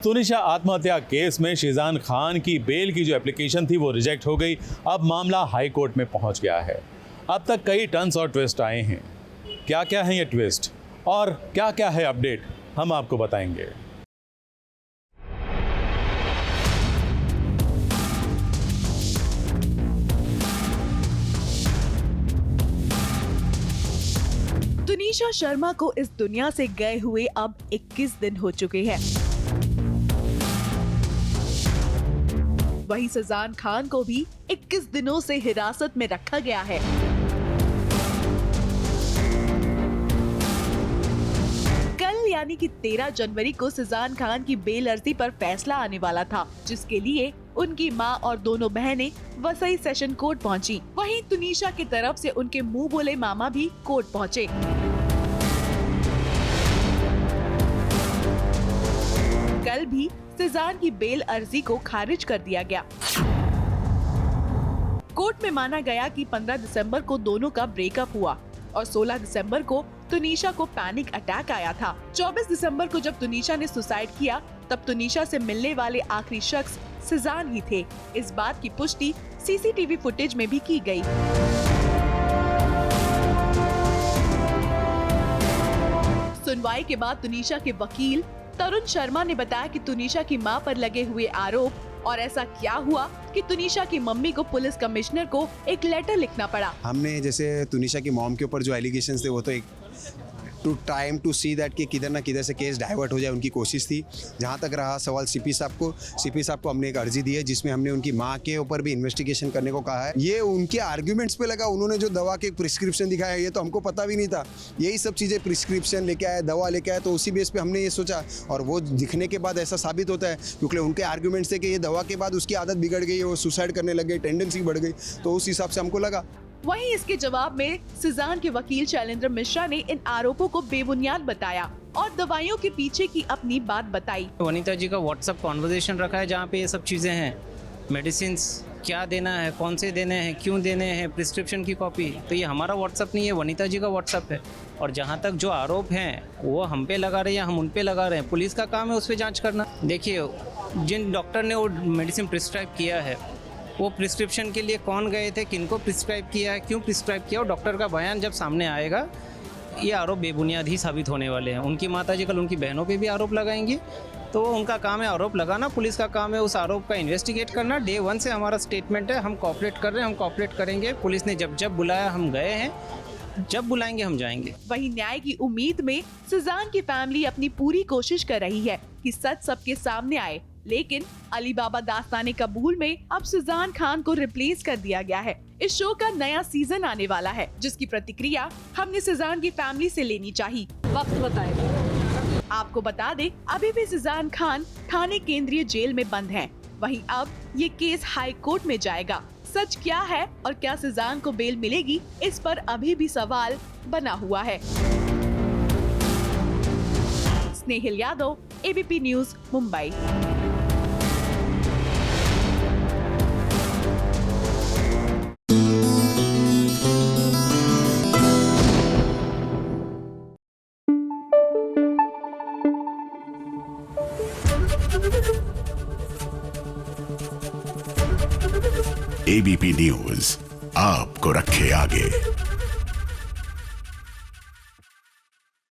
तुनिशा आत्महत्या केस में शीजान खान की बेल की जो एप्लीकेशन थी वो रिजेक्ट हो गई। अब मामला हाई कोर्ट में पहुंच गया है। अब तक कई टर्न्स और ट्विस्ट आए हैं। क्या क्या है ये ट्विस्ट और क्या क्या है अपडेट, हम आपको बताएंगे। तुनिशा शर्मा को इस दुनिया से गए हुए अब 21 दिन हो चुके हैं। वहीं शीजान खान को भी 21 दिनों से हिरासत में रखा गया है। कल यानी कि 13 जनवरी को शीजान खान की बेल अर्जी पर फैसला आने वाला था, जिसके लिए उनकी मां और दोनों बहनें वसई सेशन कोर्ट पहुंची। वहीं तुनिशा की तरफ से उनके मुंह बोले मामा भी कोर्ट पहुंचे। कल भी शीजान की बेल अर्जी को खारिज कर दिया गया। कोर्ट में माना गया कि 15 दिसंबर को दोनों का ब्रेकअप हुआ और 16 दिसंबर को तुनिशा को पैनिक अटैक आया था। 24 दिसंबर को जब तुनिशा ने सुसाइड किया, तब तुनिशा से मिलने वाले आखिरी शख्स शीजान ही थे। इस बात की पुष्टि सीसीटीवी फुटेज में भी की गई। सुनवाई के बाद तुनिशा के वकील तरुण शर्मा ने बताया कि तुनिशा की मां पर लगे हुए आरोप और ऐसा क्या हुआ कि तुनिशा की मम्मी को पुलिस कमिश्नर को एक लेटर लिखना पड़ा। हमने जैसे तुनिशा की मॉम के ऊपर जो एलिगेशंस थे वो तो एक टू सी दैट कि किधर ना किधर से केस डाइवर्ट हो जाए उनकी कोशिश थी। जहाँ तक रहा सवाल सीपी साहब को हमने एक अर्जी दी है जिसमें हमने उनकी माँ के ऊपर भी इन्वेस्टिगेशन करने को कहा है। ये उनके आर्ग्यूमेंट्स पे लगा। उन्होंने जो दवा के प्रिस्क्रिप्शन दिखाया ये तो हमको पता भी नहीं था। यही सब चीज़ें प्रिस्क्रिप्शन लेके आए, दवा लेके आए, तो उसी बेस पे हमने ये सोचा और वो दिखने के बाद ऐसा साबित होता है क्योंकि उनके आर्ग्यूमेंट्स थे कि ये दवा के बाद उसकी आदत बिगड़ गई, वो सुसाइड करने लग गई, टेंडेंसी बढ़ गई, तो उस हिसाब से हमको लगा। वहीं इसके जवाब में शीजान के वकील शैलेंद्र मिश्रा ने इन आरोपों को बेबुनियाद बताया और दवाइयों के पीछे की अपनी बात बताई। वनीता जी का व्हाट्सएप कॉन्वर्सेशन रखा है जहाँ पे ये सब चीज़ें हैं, मेडिसिन क्या देना है, कौन से देने हैं, क्यों देने हैं, प्रिस्क्रिप्शन की कॉपी। तो ये हमारा व्हाट्सएप नहीं है, वनीता जी का व्हाट्सएप है। और जहाँ तक जो आरोप हैं वो हम पे लगा रहे हैं या हम उन पे लगा रहे हैं, पुलिस का काम है उस पर जाँच करना। देखिए, जिन डॉक्टर ने वो मेडिसिन प्रिस्क्राइब किया है वो प्रिस्क्रिप्शन के लिए कौन गए थे, किनको प्रिस्क्राइब किया है, क्यों प्रिस्क्राइब किया, और डॉक्टर का बयान जब सामने आएगा ये आरोप बेबुनियाद ही साबित होने वाले हैं। उनकी माताजी कल उनकी बहनों पे भी आरोप लगाएंगी, तो उनका काम है आरोप लगाना, पुलिस का काम है उस आरोप का इन्वेस्टिगेट करना। डे 1 से हमारा स्टेटमेंट है, हम कोऑपरेट कर रहे हैं, हम कोऑपरेट करेंगे। पुलिस ने जब बुलाया हम गए हैं, जब बुलाएंगे हम जाएंगे। वहीं न्याय की उम्मीद में शीजान की फैमिली अपनी पूरी कोशिश कर रही है कि सच सबके सामने आए, लेकिन अली बाबा दास्ताने कबूल में अब शीजान खान को रिप्लेस कर दिया गया है। इस शो का नया सीजन आने वाला है, जिसकी प्रतिक्रिया हमने शीजान की फैमिली से लेनी चाहिए। वक्त बताएगा। आपको बता दे, अभी भी शीजान खान थाने केंद्रीय जेल में बंद हैं। वहीं अब ये केस हाई कोर्ट में जाएगा। सच क्या है और क्या शीजान को बेल मिलेगी, इस पर अभी भी सवाल बना हुआ है। Snehil Yadav, ABP news, Mumbai. ABP news आपको रखे आगे।